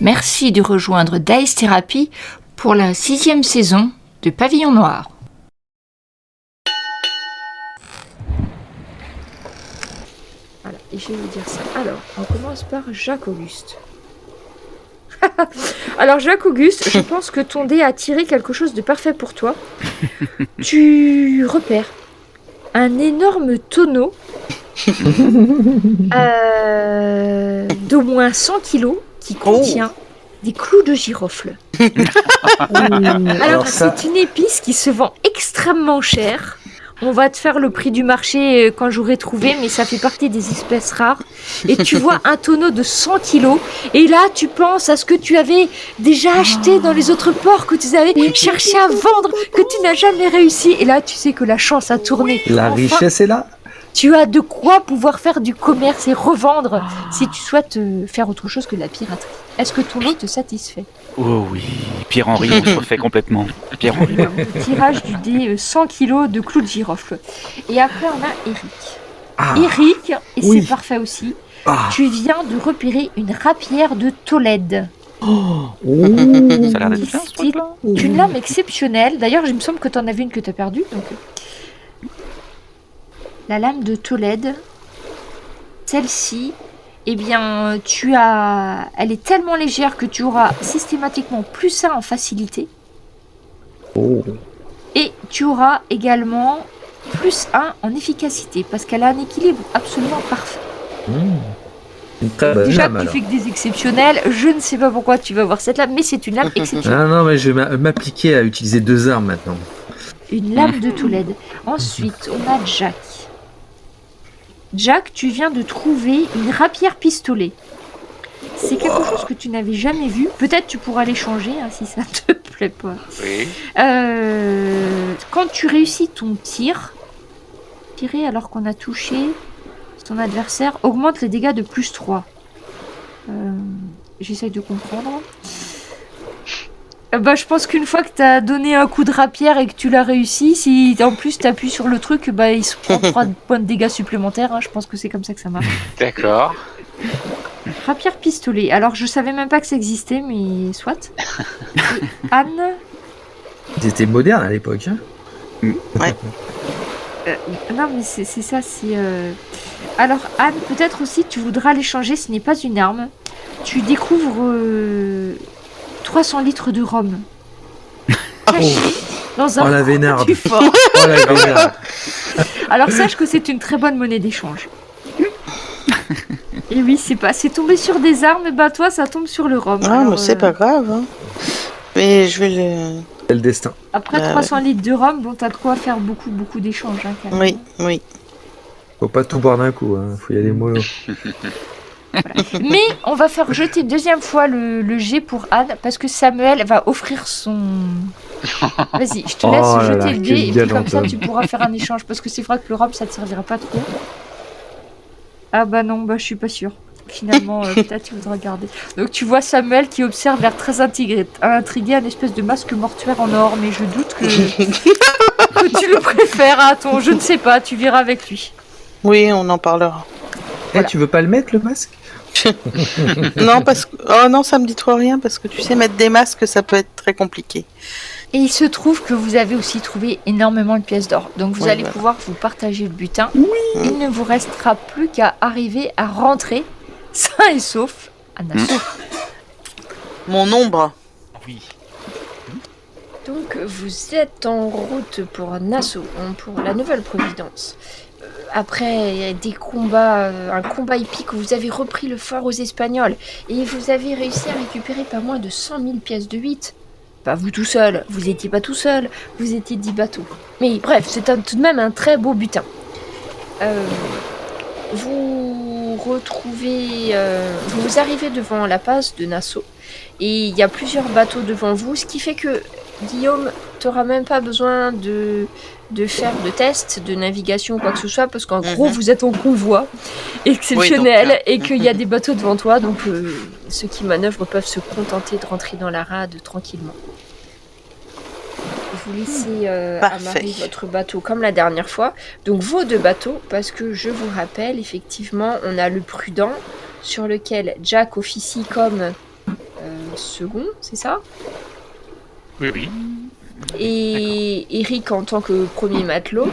Merci de rejoindre Dice Therapy pour la 6e saison de Pavillon Noir. Voilà, et je vais vous dire ça. Alors, on commence par Jacques-Auguste. Alors, Jacques-Auguste, je pense que ton dé a tiré quelque chose de parfait pour toi. Tu repères un énorme tonneau d'au moins 100 kilos qui contient des clous de girofle. Alors, c'est une épice qui se vend extrêmement cher. On va te faire le prix du marché quand j'aurai trouvé, mais ça fait partie des espèces rares. Et tu vois un tonneau de 100 kilos. Et là, tu penses à ce que tu avais déjà acheté dans les autres ports, que tu avais cherché à vendre, que tu n'as jamais réussi. Et là, tu sais que la chance a tourné. La richesse est là. Tu as de quoi pouvoir faire du commerce et revendre si tu souhaites faire autre chose que de la piraterie. Est-ce que ton lot te satisfait ? Oh oui, Pierre-Henri, on se refait complètement. Pierre-Henri. Tirage du dé 100 kilos de clous de girofle. Et après, on a Eric. Eric, et c'est parfait aussi, tu viens de repérer une rapière de Tolède. Ça a l'air d'être bien, ce truc-là. C'est une lame exceptionnelle. D'ailleurs, il me semble que tu en avais une que tu as perdue. Donc... La lame de Tolède, celle-ci, eh bien, elle est tellement légère que tu auras systématiquement plus 1 en facilité. Et tu auras également plus 1 en efficacité, parce qu'elle a un équilibre absolument parfait. Déjà que tu fais que des exceptionnels, je ne sais pas pourquoi tu vas avoir cette lame, mais c'est une lame exceptionnelle. Non, mais je vais m'appliquer à utiliser 2 armes maintenant. Une lame de Tolède. Ensuite, on a Jack. Jack, tu viens de trouver une rapière pistolet. C'est quelque chose que tu n'avais jamais vu. Peut-être tu pourras l'échanger si ça te plaît pas. Oui. Quand tu réussis ton tir, tirer alors qu'on a touché ton adversaire, augmente les dégâts de plus 3. J'essaye de comprendre. Je pense qu'une fois que tu as donné un coup de rapière et que tu l'as réussi, si en plus tu appuies sur le truc, il se prend 3 points de dégâts supplémentaires. Je pense que c'est comme ça que ça marche. D'accord. Rapière pistolet. Alors je savais même pas que ça existait, mais soit. Et Anne. Ils étaient modernes à l'époque. Ouais. Non, mais c'est ça. Alors Anne, peut-être aussi tu voudras l'échanger. Ce n'est pas une arme. Tu découvres 300 litres de rhum. Caché dans un la vénarde. du fort. La vénarde. Alors sache que c'est une très bonne monnaie d'échange. Et oui, c'est tombé sur des armes, et toi ça tombe sur le rhum. Mais c'est pas grave. Hein. Mais je vais le... C'est le destin. Après 300 litres de rhum, t'as de quoi faire beaucoup d'échanges. Quand même. Oui. Faut pas tout boire d'un coup, faut y aller mollo. Voilà. Mais on va faire jeter une deuxième fois le jet pour Anne, parce que Samuel va offrir son... Vas-y, je te laisse jeter le dé, et puis comme ça tu pourras faire un échange, parce que c'est vrai que le rhum ça te servira pas trop. Ah non, je suis pas sûre. Finalement, peut-être tu voudras garder. Donc tu vois Samuel qui observe l'air très intrigué, un espèce de masque mortuaire en or, mais je doute que tu le préfères à ton... Je ne sais pas, tu verras avec lui. Oui, on en parlera. Voilà. Tu veux pas le mettre, le masque? Non, parce que... Oh non, ça me dit trop rien, parce que tu sais, mettre des masques, ça peut être très compliqué. Et il se trouve que vous avez aussi trouvé énormément de pièces d'or. Donc vous allez pouvoir vous partager le butin. Oui. Il ne vous restera plus qu'à arriver à rentrer sain et sauf à Nassau. Mon ombre. Oui. Donc vous êtes en route pour Nassau, pour la Nouvelle-Providence. Après des combats, un combat épique, vous avez repris le fort aux Espagnols et vous avez réussi à récupérer pas moins de 100 000 pièces de 8. Pas vous tout seul, vous étiez pas tout seul, vous étiez 10 bateaux. Mais bref, c'est tout de même un très beau butin. Vous arrivez devant la passe de Nassau et il y a plusieurs bateaux devant vous, ce qui fait que Guillaume, t'auras même pas besoin de faire de tests de navigation ou quoi que ce soit, parce qu'en gros vous êtes en convoi exceptionnel et qu'il y a des bateaux devant toi, donc ceux qui manœuvrent peuvent se contenter de rentrer dans la rade tranquillement. Vous laissez amarrer votre bateau comme la dernière fois, donc vos 2 bateaux, parce que je vous rappelle, effectivement, on a le Prudent sur lequel Jack officie comme second, c'est ça? Oui. Et Eric en tant que premier matelot.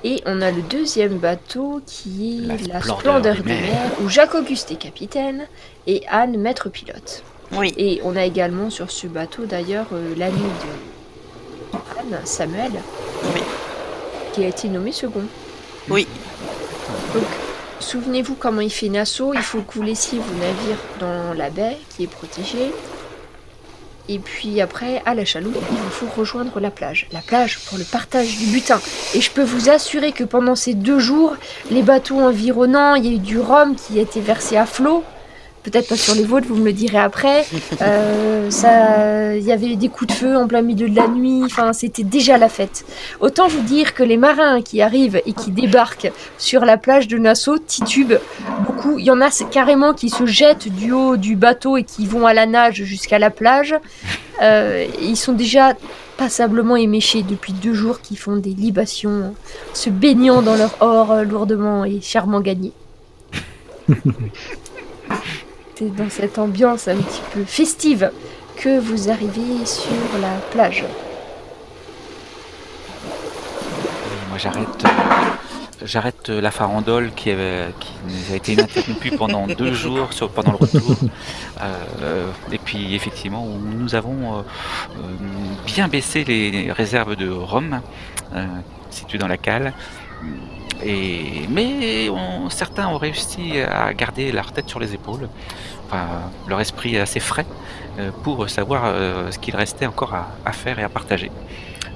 Et on a le deuxième bateau qui est la Splendeur des mers, où Jacques-Auguste est capitaine et Anne maître pilote. Oui. Et on a également sur ce bateau d'ailleurs l'ami de Anne, Samuel, qui a été nommé second. Oui. Donc, souvenez-vous comment il fait Nassau, il faut que vous laissiez vos navires dans la baie qui est protégée. Et puis après, à la chaloupe, il vous faut rejoindre la plage. La plage pour le partage du butin. Et je peux vous assurer que pendant ces 2 jours, les bateaux environnants, il y a eu du rhum qui a été versé à flot. Peut-être pas sur les vôtres, vous me le direz après. Il y avait des coups de feu en plein milieu de la nuit. Enfin, c'était déjà la fête. Autant vous dire que les marins qui arrivent et qui débarquent sur la plage de Nassau titubent beaucoup. Il y en a carrément qui se jettent du haut du bateau et qui vont à la nage jusqu'à la plage. Ils sont déjà passablement éméchés depuis 2 jours, qui font des libations, se baignant dans leur or lourdement et chèrement gagné. C'est dans cette ambiance un petit peu festive que vous arrivez sur la plage. Moi j'arrête la farandole qui nous a été interrompue pendant 2 jours pendant le retour. Et puis effectivement nous avons bien baissé les réserves de rhum situées dans la cale. Mais certains ont réussi à garder leur tête sur les épaules, enfin, leur esprit assez frais pour savoir ce qu'il restait encore à faire et à partager.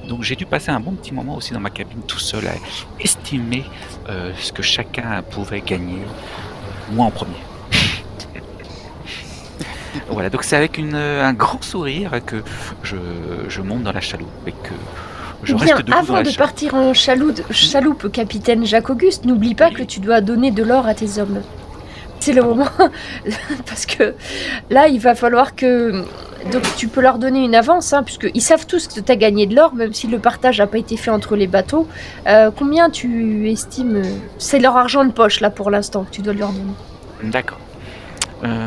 Donc j'ai dû passer un bon petit moment aussi dans ma cabine tout seul à estimer ce que chacun pouvait gagner, moi en premier. Voilà, donc c'est avec un grand sourire que je monte dans la chaloupe et que je reste debout avant dans la de partir en chaloupe, capitaine Jacques-Auguste, n'oublie pas que tu dois donner de l'or à tes hommes. C'est le moment, parce que là, il va falloir que... Donc tu peux leur donner une avance, puisqu'ils savent tous que tu as gagné de l'or, même si le partage n'a pas été fait entre les bateaux. Combien tu estimes... C'est leur argent de poche, là, pour l'instant, que tu dois leur donner. D'accord.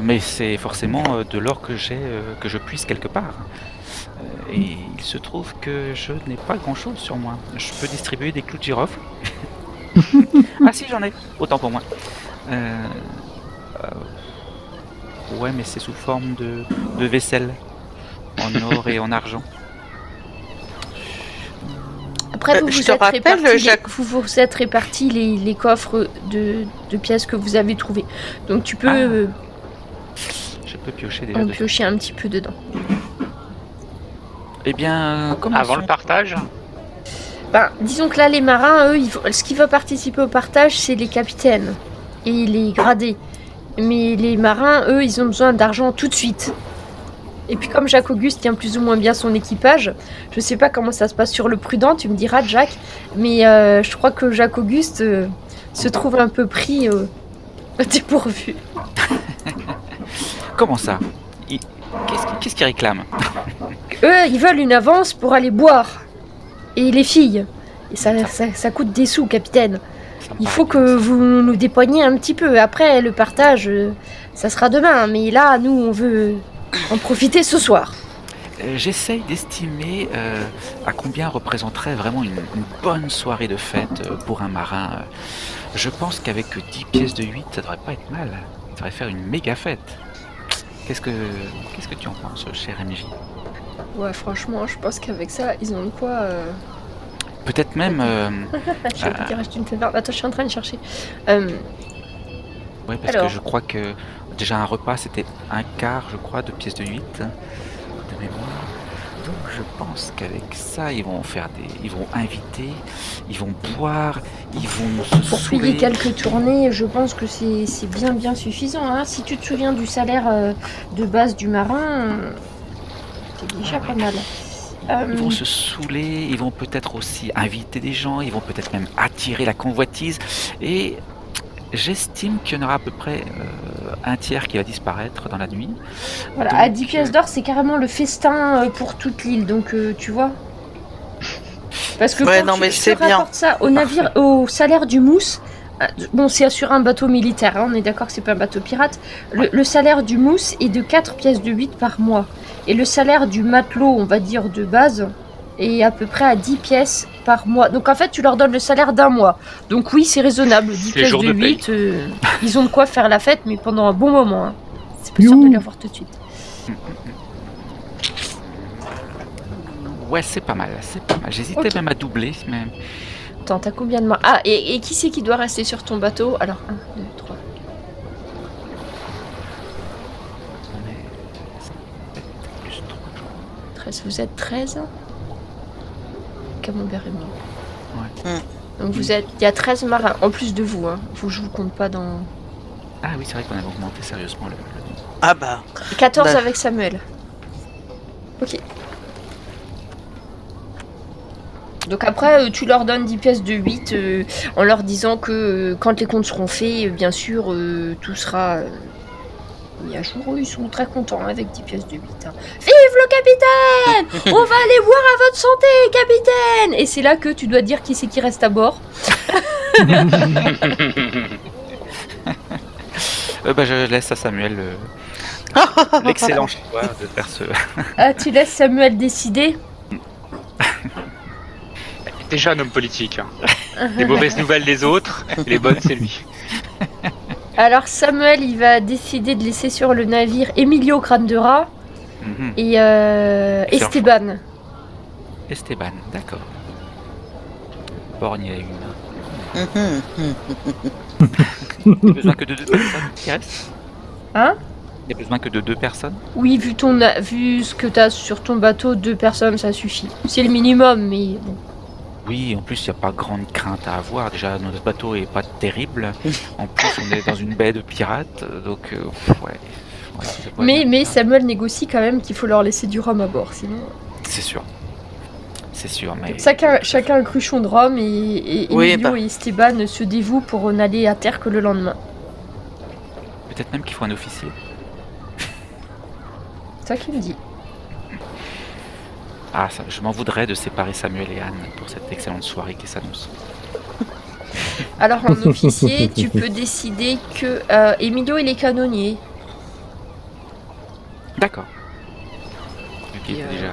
Mais c'est forcément de l'or que je puise quelque part. Et il se trouve que je n'ai pas grand-chose sur moi. Je peux distribuer des clous de girofle. Ah si, j'en ai. Autant pour moi. Ouais, mais c'est sous forme de vaisselle. En or et en argent. Après, vous vous êtes répartis les coffres de pièces que vous avez trouvés. Donc tu peux... je peux piocher déjà dedans. Piocher un petit peu dedans. Eh bien, comment avant le partage? Disons que là, les marins, eux, ce qui va participer au partage, c'est les capitaines et les gradés. Mais les marins, eux, ils ont besoin d'argent tout de suite. Et puis comme Jacques-Auguste tient plus ou moins bien son équipage, je sais pas comment ça se passe sur le Prudent, tu me diras, Jacques, mais je crois que Jacques-Auguste se trouve un peu pris dépourvu. Comment ça? Qu'est-ce qu'ils réclament? Eux, ils veulent une avance pour aller boire. Et les filles. Et ça coûte des sous, capitaine. Il faut que vous nous dépoigniez un petit peu. Après, le partage, ça sera demain. Mais là, nous, on veut en profiter ce soir. J'essaye d'estimer à combien représenterait vraiment une bonne soirée de fête pour un marin. Je pense qu'avec 10 pièces de 8, ça devrait pas être mal. Ça devrait faire une méga fête. Qu'est-ce que tu en penses, cher MJ? Ouais, franchement, je pense qu'avec ça, ils ont de quoi... Peut-être même... je vais te dire, acheter une faveur. Attends, je suis en train de chercher. Ouais, parce que je crois que déjà un repas, c'était 1/4, je crois, de pièces de 8 de mémoire. Donc je pense qu'avec ça, ils vont inviter, ils vont boire, ils vont se Pour saouler. payer quelques tournées, je pense que c'est bien suffisant. Si tu te souviens du salaire de base du marin, c'est déjà pas mal. Ils vont se saouler, ils vont peut-être aussi inviter des gens, ils vont peut-être même attirer la convoitise. Et j'estime qu'il y en aura à peu près un tiers qui va disparaître dans la nuit. Voilà, donc, à 10 pièces d'or, c'est carrément le festin pour toute l'île, donc tu vois. Parce que ouais, quand non, mais tu c'est bien. rapportes ça au navire, au salaire du mousse, Bon, c'est sur un bateau militaire, hein, on est d'accord que c'est pas un bateau pirate. Le salaire du mousse est de 4 pièces de 8 par mois. Et le salaire du matelot, on va dire de base, est à peu près à 10 pièces par mois. Donc en fait, tu leur donnes le salaire d'un mois. Donc oui, c'est raisonnable. 10 pièces de 8, ils ont de quoi faire la fête, mais pendant un bon moment. Hein. C'est pas sûr de l'avoir tout de suite. Ouais, c'est pas mal. J'hésitais même à doubler, mais... Attends, t'as combien de mains? Ah, et qui c'est qui doit rester sur ton bateau? Alors, 1, 2, 3. On est 7 plus 3. 13, vous êtes 13? Camembert et moi. Ouais. Donc il y a 13 marins, en plus de vous, hein. Je vous compte pas dans... Ah oui, c'est vrai qu'on avait augmenté sérieusement le... Ah bah. 14 avec Samuel. Ok. Donc après, tu leur donnes 10 pièces de 8 en leur disant que quand les comptes seront faits, bien sûr, tout sera mis à jour. Ils sont très contents avec 10 pièces de 8. Hein. Vive le capitaine! On va aller voir à votre santé, capitaine! Et c'est là que tu dois dire qui c'est qui reste à bord. Je laisse à Samuel l'excellent choix de faire ce... Ah, tu laisses Samuel décider? Déjà un homme politique. Hein. Les mauvaises nouvelles des autres, et les bonnes c'est lui. Alors Samuel, il va décider de laisser sur le navire Emilio Crâne de Rat et Esteban. Esteban, d'accord. Borgne à une. Il n'y a besoin que de 2 personnes qui restent. Hein? Il y a besoin que de 2 personnes. Oui, vu ce que t'as sur ton bateau, 2 personnes, ça suffit. C'est le minimum, mais bon. Oui, en plus, il n'y a pas grande crainte à avoir. Déjà, notre bateau est pas terrible. En plus, on est dans une baie de pirates, donc ouais. Mais Samuel négocie quand même qu'il faut leur laisser du rhum à bord, sinon... C'est sûr, mais... Chacun un cruchon de rhum et Emilio et Esteban se dévouent pour n'aller à terre que le lendemain. Peut-être même qu'il faut un officier. C'est toi qui me dis. Ah, ça, je m'en voudrais de séparer Samuel et Anne pour cette excellente soirée qui s'annonce. Alors en officier, tu peux décider que Emilio il est canonnier. D'accord. Qui était déjà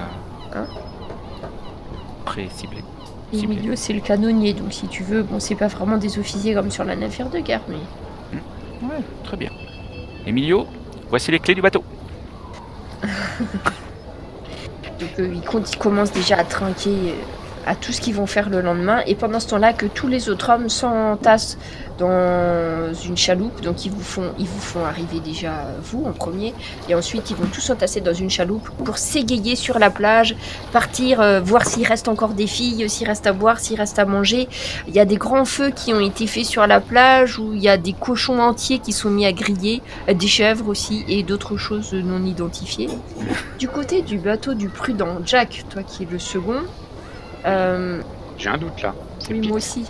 pré-ciblé. Emilio c'est le canonnier, donc si tu veux, bon c'est pas vraiment des officiers comme sur la navire de guerre, mais... Ouais, très bien. Emilio, voici les clés du bateau. Donc ils commencent déjà à trinquer à tout ce qu'ils vont faire le lendemain. Et pendant ce temps-là, que tous les autres hommes s'entassent dans une chaloupe. Donc ils vous font arriver déjà vous en premier. Et ensuite, ils vont tous s'entasser dans une chaloupe pour s'égayer sur la plage, partir, voir s'il reste encore des filles, s'il reste à boire, s'il reste à manger. Il y a des grands feux qui ont été faits sur la plage où il y a des cochons entiers qui sont mis à griller, des chèvres aussi et d'autres choses non identifiées. Du côté du bateau du Prudent, Jack, toi qui es le second... J'ai un doute là. Oui, moi aussi.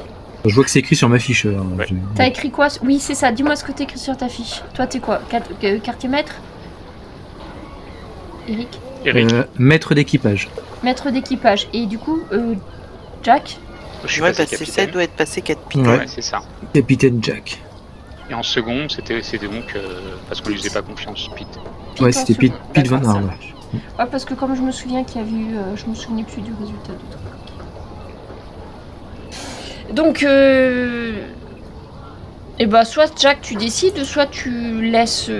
Je vois que c'est écrit sur ma fiche. Ouais. T'as écrit quoi? Oui, c'est ça. Dis-moi ce que t'as écrit sur ta fiche. Toi, t'es quoi? Quartier maître? Eric? Maître d'équipage. Maître d'équipage. Et du coup, Jack? Je suis Ouais, passé c'est ça, capitaine. il doit être passé capitaine. Ouais. Ouais, c'est ça. Capitaine Jack. Et en second, c'était donc parce qu'on lui faisait pas confiance, Pete. Ouais, c'était Pete Van D'accord, ça Arne. marche. Ouais, parce que comme je me souviens qu'il y avait eu... je me souvenais plus du résultat du truc. Donc, soit Jack tu décides, soit tu laisses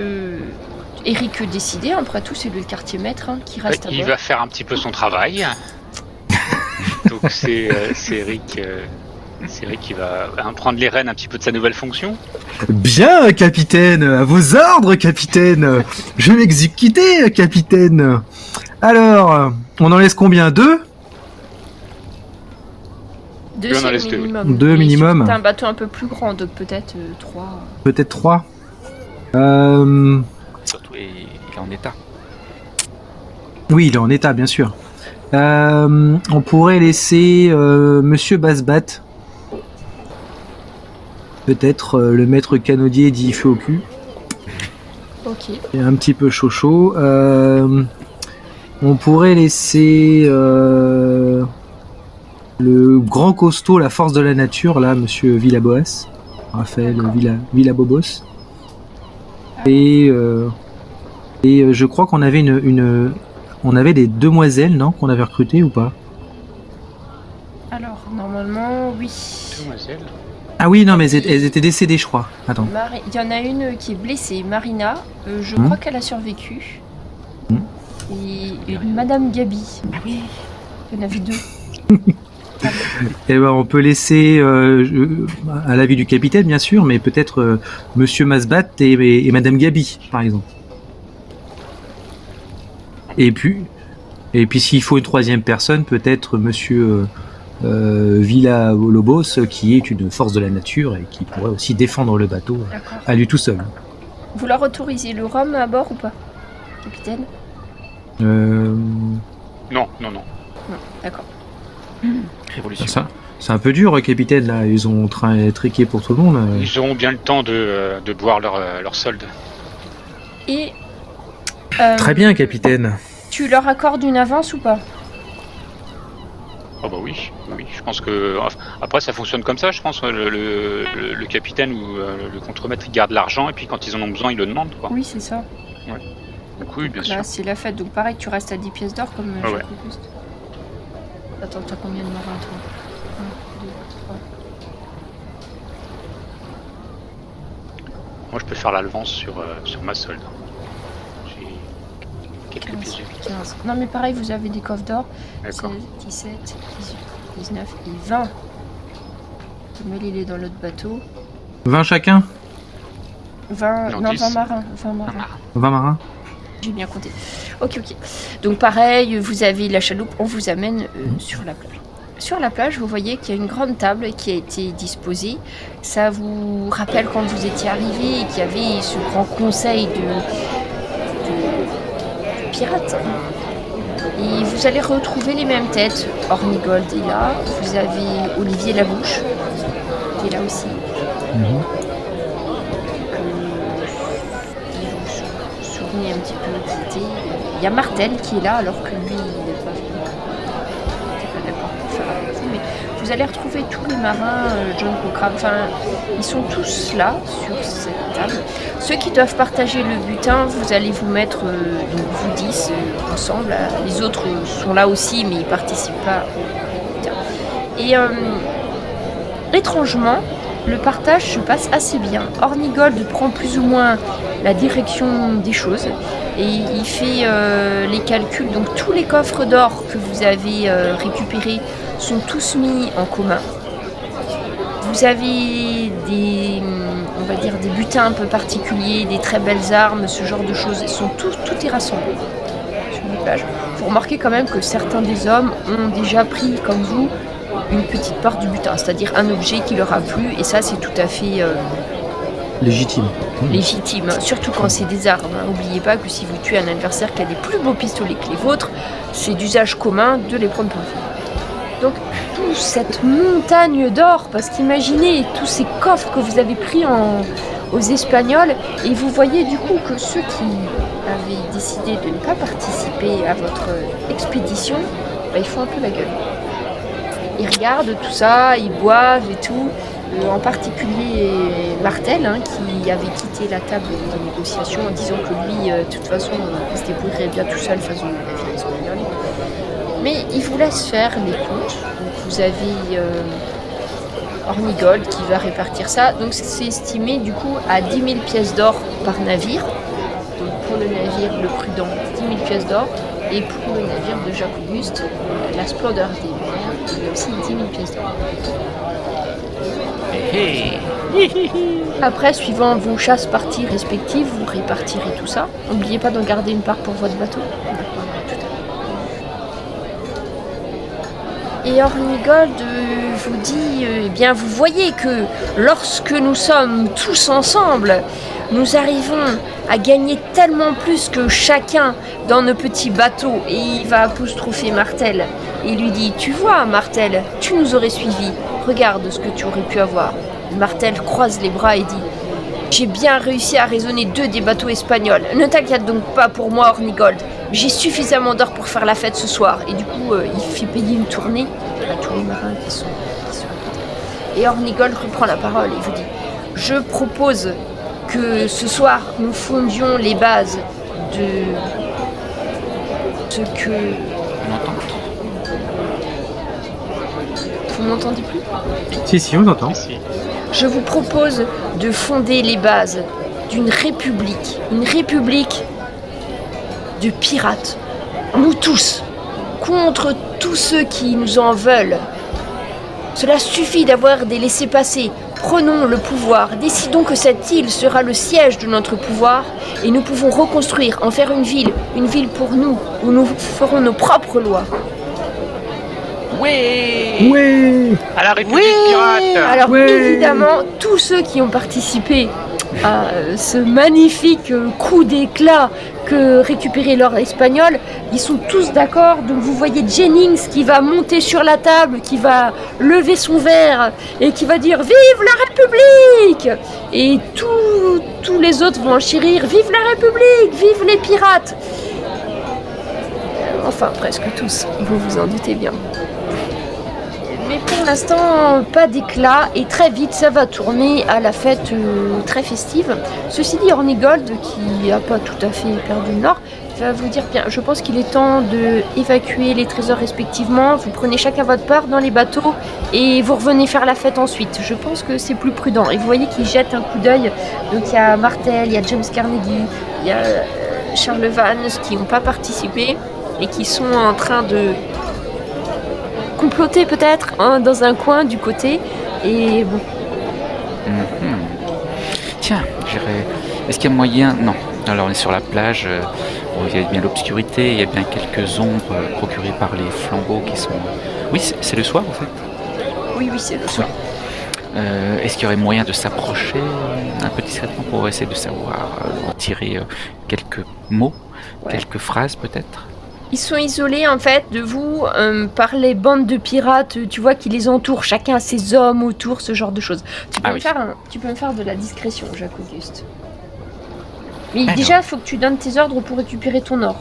Eric décider. Après tout, c'est le quartier maître qui reste à Il bord. va faire un petit peu son travail. Donc c'est Eric. C'est Eric qui va prendre les rênes un petit peu de sa nouvelle fonction. Bien, capitaine. À vos ordres, capitaine. Je vais m'exécuter, capitaine. Alors, on en laisse combien? 2? 2 on en c'est laisse le deux, oui. minimum. 2 Mais minimum. surtout, t'as un bateau un peu plus grand, donc peut-être 3. Peut-être 3. Surtout, il est en état. Oui, il est en état, bien sûr. On pourrait laisser Monsieur Basbat. Peut-être le maître canonnier dit feu au cul. Ok. Il est un petit peu chaud. On pourrait laisser le grand costaud, la force de la nature, là, Monsieur Villaboas. Raphaël D'accord. Villa-Bobos. Et je crois qu'on avait on avait des demoiselles, non, qu'on avait recrutées ou pas? Alors, normalement, oui. Demoiselle. Ah oui, non, mais elles étaient décédées, je crois. Attends. Il y en a une qui est blessée, Marina. Je Hmm. crois qu'elle a survécu. Hmm. Et une Madame Gabi. Ah oui. Il y en avait 2. Eh ben, on peut laisser, à l'avis du capitaine, bien sûr, mais peut-être Monsieur Masbat et Madame Gabi, par exemple. Et puis s'il faut une troisième personne, peut-être Monsieur Villa-Lobos, qui est une force de la nature et qui pourrait aussi défendre le bateau D'accord. à lui tout seul. Vous leur autorisez le rhum à bord ou pas, capitaine? Non. Non, d'accord. Révolution. Ça, c'est un peu dur, capitaine, là. Ils ont triqué pour tout le monde. Ils auront bien le temps de boire leur solde. Et Très bien, capitaine. tu leur accordes une avance ou pas? Ah bah oui, je pense que... Après, ça fonctionne comme ça, je pense. Le capitaine ou le contremaître, ils gardent l'argent, et puis quand ils en ont besoin, ils le demandent, quoi. Oui, c'est ça. Donc oui, bien sûr. Là, c'est la fête, donc pareil, tu restes à 10 pièces d'or comme Ah ouais. Jacques Auguste. Attends, t'as combien de marins, toi? 1, 2, 3. Moi, je peux faire l'avance sur ma solde. J'ai quelques 15, pièces de 15. Non, mais pareil, vous avez des coffres d'or. D'accord. 16, 17, 18, 19 et 20. Mel, il est dans l'autre bateau. 20 chacun? 20, Non, non, 10. 20 marins. 20 marins. 20 marins? J'ai bien compté. Ok. Donc pareil, vous avez la chaloupe, on vous amène sur la plage. Sur la plage, vous voyez qu'il y a une grande table qui a été disposée. Ça vous rappelle quand vous étiez arrivé et qu'il y avait ce grand conseil de pirates. Et vous allez retrouver les mêmes têtes. Ornigold est là, vous avez Olivier Labouche qui est là aussi. Vous souvenez un petit peu qui était. Il y a Martel qui est là alors que lui il n'est pas venu. Il n'était pas d'accord pour faire avec vous, mais vous allez retrouver tous les marins, John Cochrane, enfin ils sont tous là sur cette table. Ceux qui doivent partager le butin, vous allez vous mettre donc vous 10 ensemble. Les autres sont là aussi mais ils participent pas au butin. Et étrangement, le partage se passe assez bien. Ornigold prend plus ou moins la direction des choses et il fait les calculs. Donc tous les coffres d'or que vous avez récupérés sont tous mis en commun. Vous avez on va dire des butins un peu particuliers, des très belles armes, ce genre de choses. Tout est rassemblé sur les plages. Vous remarquez quand même que certains des hommes ont déjà pris, comme vous, une petite part du butin, c'est-à-dire un objet qui leur a plu, et ça c'est tout à fait Légitime. légitime, surtout quand c'est des armes. N'oubliez pas que si vous tuez un adversaire qui a des plus beaux pistolets que les vôtres, c'est d'usage commun de les prendre pour vous. Donc toute cette montagne d'or, parce qu'imaginez tous ces coffres que vous avez pris aux Espagnols, et vous voyez du coup que ceux qui avaient décidé de ne pas participer à votre expédition, ils font un peu la gueule. Ils regardent tout ça, ils boivent et tout. En particulier Martel, qui avait quitté la table de négociation en disant que lui, de toute façon, il se débrouillerait bien tout seul face aux navires espagnols. Mais il vous laisse faire les comptes. Donc vous avez Ornigold qui va répartir ça. Donc c'est estimé du coup à 10 000 pièces d'or par navire. Donc pour le navire Le Prudent, 10 000 pièces d'or. Et pour le navire de Jacques Auguste, la Splendeur des mers, il y a aussi 10 000 pièces d'or. Après, suivant vos chasses-parties respectives, vous répartirez tout ça. N'oubliez pas d'en garder une part pour votre bateau. Et Ornigold vous dit, eh bien, vous voyez que lorsque nous sommes tous ensemble, nous arrivons à gagner tellement plus que chacun dans nos petits bateaux. Et il va apostropher Martel. Et il lui dit, tu vois, Martel, tu nous aurais suivis. Regarde ce que tu aurais pu avoir. Martel croise les bras et dit, j'ai bien réussi à raisonner 2 des bateaux espagnols. Ne t'inquiète donc pas pour moi, Ornigold. J'ai suffisamment d'or pour faire la fête ce soir. Et du coup, il fait payer une tournée à tous les marins qui sont à côté. Et Ornigold reprend la parole et vous dit, Je propose que ce soir, nous fondions les bases de ce que... On entend. Vous m'entendez plus ? Si, on t'entend. Si. Je vous propose de fonder les bases d'une république. Une république de pirates. Nous tous, contre tous ceux qui nous en veulent. Cela suffit d'avoir des laissez-passer. Prenons le pouvoir, décidons que cette île sera le siège de notre pouvoir et nous pouvons reconstruire, en faire une ville pour nous, où nous ferons nos propres lois. Ouais. À la République pirate. Alors évidemment, tous ceux qui ont participé à ce magnifique coup d'éclat que récupérer l'or espagnol, ils sont tous d'accord. Donc vous voyez Jennings qui va monter sur la table, qui va lever son verre et qui va dire « Vive la République !» Et tous les autres vont enchérir « Vive la République ! Vive les pirates !» Enfin, presque tous, vous vous en doutez bien. Mais pour l'instant, pas d'éclat et très vite ça va tourner à la fête très festive. Ceci dit, Hornigold, qui n'a pas tout à fait perdu le nord, va vous dire bien, je pense qu'il est temps d'évacuer les trésors respectivement. Vous prenez chacun votre part dans les bateaux et vous revenez faire la fête ensuite. Je pense que c'est plus prudent. Et vous voyez qu'il jette un coup d'œil. Donc il y a Martel, il y a James Carnegie, il y a Charles Vance qui n'ont pas participé et qui sont en train de comploter peut-être dans un coin du côté et bon. Tiens, est-ce qu'il y a moyen... Non, alors on est sur la plage, bon, il y a bien l'obscurité, il y a bien quelques ombres procurées par les flambeaux qui sont... Oui, c'est le soir en fait. Oui, c'est le soir. Est-ce qu'il y aurait moyen de s'approcher un peu discrètement pour essayer de savoir en tirer quelques mots, quelques phrases peut-être? Ils sont isolés en fait de vous par les bandes de pirates, tu vois, qui les entourent, chacun a ses hommes autour, ce genre de choses. Tu peux me faire de la discrétion, Jacques Auguste. Mais déjà, il faut que tu donnes tes ordres pour récupérer ton or.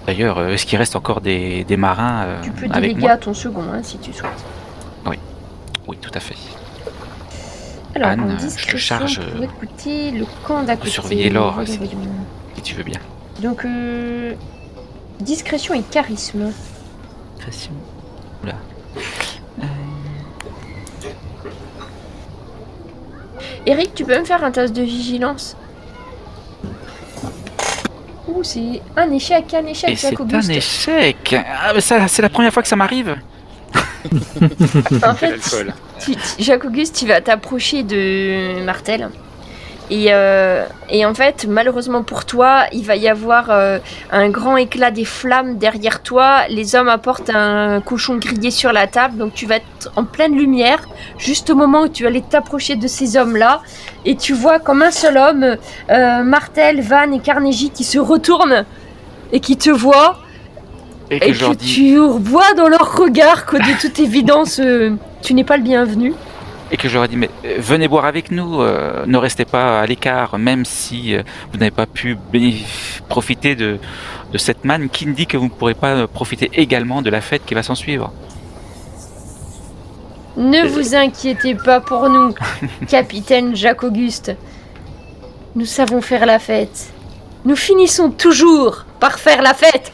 D'ailleurs, est-ce qu'il reste encore des marins tu peux avec déléguer moi à ton second, si tu souhaites. Oui, tout à fait. Alors, Anne, en discrétion, je te charge pour écouter le camp d'à côté. surveiller l'or, si tu veux bien. Donc, discrétion et charisme. Discrétion. Oula. Eric, tu peux me faire un test de vigilance? Ouh, c'est un échec, Et Jacques c'est Auguste. un échec. Ah, mais ça, c'est la première fois que ça m'arrive. En fait, L'alcool. Jacques Auguste, tu vas t'approcher de Martel. Et en fait, malheureusement pour toi, il va y avoir un grand éclat des flammes derrière toi. Les hommes apportent un cochon grillé sur la table. Donc tu vas être en pleine lumière, juste au moment où tu allais t'approcher de ces hommes-là. Et tu vois comme un seul homme, Martel, Van et Carnegie qui se retournent et qui te voient. Et Et que tu vois dans leur regard que de toute évidence, tu n'es pas le bienvenu. Et que je leur ai dit, mais venez boire avec nous, ne restez pas à l'écart, même si vous n'avez pas pu profiter de cette manne, qui ne dit que vous ne pourrez pas profiter également de la fête qui va s'en suivre. Ne vous inquiétez pas pour nous, capitaine Jacques Auguste. Nous savons faire la fête. Nous finissons toujours par faire la fête.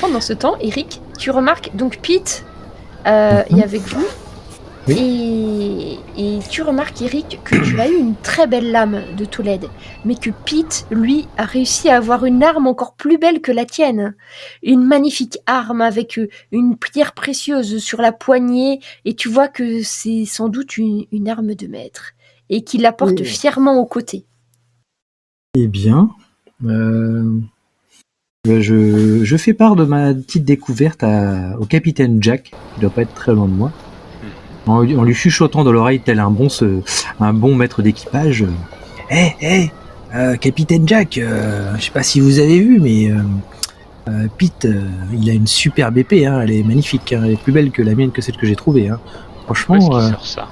Pendant ce temps, Eric, tu remarques, donc Pete est avec vous. Et tu remarques, Eric, que tu as eu une très belle lame de Tolède, mais que Pete, lui, a réussi à avoir une arme encore plus belle que la tienne. Une magnifique arme avec une pierre précieuse sur la poignée, et tu vois que c'est sans doute une arme de maître, et qu'il la porte fièrement au côté. Eh bien, je fais part de ma petite découverte au capitaine Jack, qui doit pas être très loin de moi, en lui chuchotant dans l'oreille tel un bon maître d'équipage. Capitaine Jack, je sais pas si vous avez vu, mais Pete, il a une superbe épée, elle est magnifique, elle est plus belle que la mienne, que celle que j'ai trouvée. Franchement, Sort ça.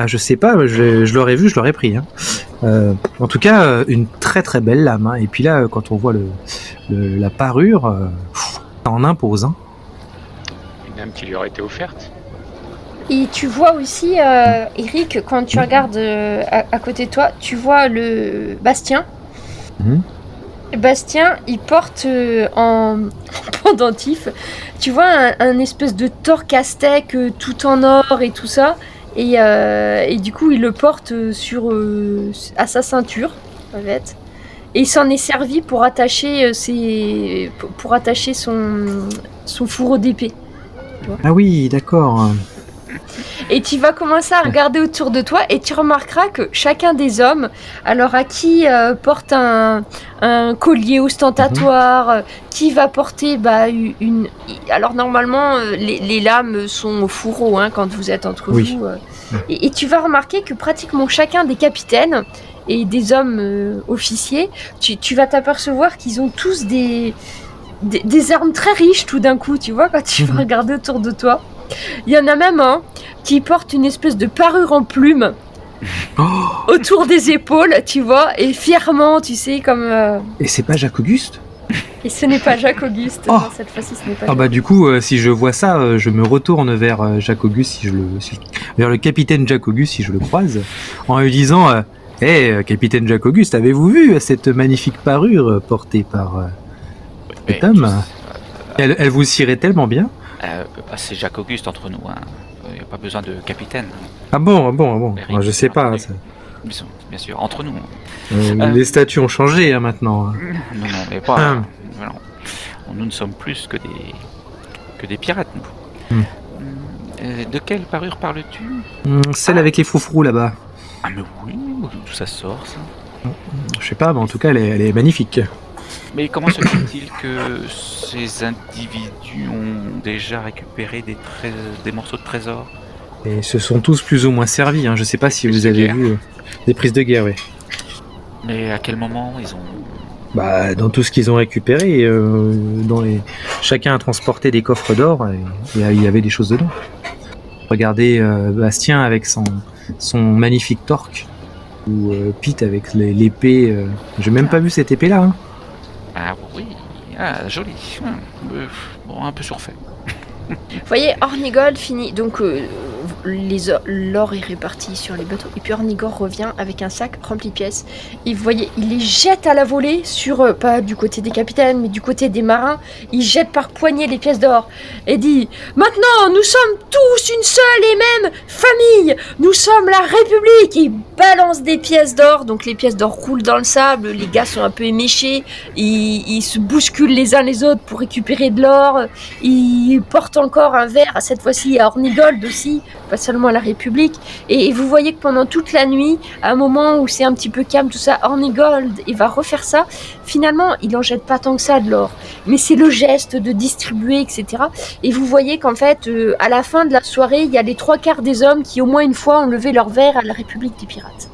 je sais pas, je l'aurais vu, je l'aurais pris. En tout cas, une très très belle lame. Et puis là, quand on voit la parure, ça en impose. Une âme qui lui aurait été offerte. Et tu vois aussi, Eric, quand tu regardes à côté de toi, tu vois le Bastien. Bastien, il porte en pendentif, tu vois, un espèce de torque aztèque tout en or et tout ça. Et du coup, il le porte à sa ceinture, en fait. Et il s'en est servi pour attacher, son fourreau d'épée. Ah oui, d'accord. Et tu vas commencer à regarder autour de toi et tu remarqueras que chacun des hommes, alors à qui porte un collier ostentatoire, qui va porter une... Alors normalement, les lames sont au fourreau quand vous êtes entre vous. Et tu vas remarquer que pratiquement chacun des capitaines et des hommes officiers, tu vas t'apercevoir qu'ils ont tous des armes très riches tout d'un coup, tu vois, quand tu vas regarder autour de toi. Il y en a même un qui porte une espèce de parure en plume autour des épaules, tu vois, et fièrement, tu sais, comme... Et c'est pas Jacques-Auguste ? Et ce n'est pas Jacques-Auguste. Non, cette fois-ci, ce n'est pas Jacques-Auguste. Du coup, si je vois ça, je me retourne vers Jacques-Auguste, vers le capitaine Jacques-Auguste, si je le croise, en lui disant capitaine Jacques-Auguste, avez-vous vu cette magnifique parure portée par cet homme ? Elle vous sirait tellement bien. C'est Jacques-Auguste entre nous, il n'y a pas besoin de capitaine. Ah bon. Eric, je sais pas. Ça... Bien sûr, entre nous. Les statuts ont changé maintenant. Non, mais pas. Nous ne sommes plus que des pirates, nous. De quelle parure parles-tu ? Celle avec les froufrous là-bas. Ah mais oui, d'où ça sort ça ? Je sais pas, mais en tout cas, elle est magnifique. Mais comment se fait-il que ces individus ont déjà récupéré des morceaux de trésor ? Et se sont tous plus ou moins servis. Je sais pas si vous avez vu des prises de guerre, oui. Mais à quel moment ils ont... Dans tout ce qu'ils ont récupéré, chacun a transporté des coffres d'or, et il y avait des choses dedans. Regardez Bastien avec son magnifique torque, ou Pete avec l'épée. J'ai même pas vu cette épée-là. Ah oui, joli. Bon, un peu surfait. Vous voyez, Hornigold finit, donc l'or est réparti sur les bateaux, et puis Hornigold revient avec un sac rempli de pièces, et vous voyez, il les jette à la volée sur, pas du côté des capitaines, mais du côté des marins, il jette par poignée les pièces d'or, et dit « Maintenant, nous sommes tous une seule et même famille, nous sommes la République !» Il balance des pièces d'or, donc les pièces d'or roulent dans le sable, les gars sont un peu éméchés, ils se bousculent les uns les autres pour récupérer de l'or, ils portent encore un verre, cette fois-ci à Hornigold aussi, pas seulement à la République, et vous voyez que pendant toute la nuit, à un moment où c'est un petit peu calme, tout ça, Hornigold, il va refaire ça, finalement, il en jette pas tant que ça de l'or, mais c'est le geste de distribuer, etc. Et vous voyez qu'en fait, à la fin de la soirée, il y a les 3/4 des hommes qui au moins une fois ont levé leur verre à la République des pirates.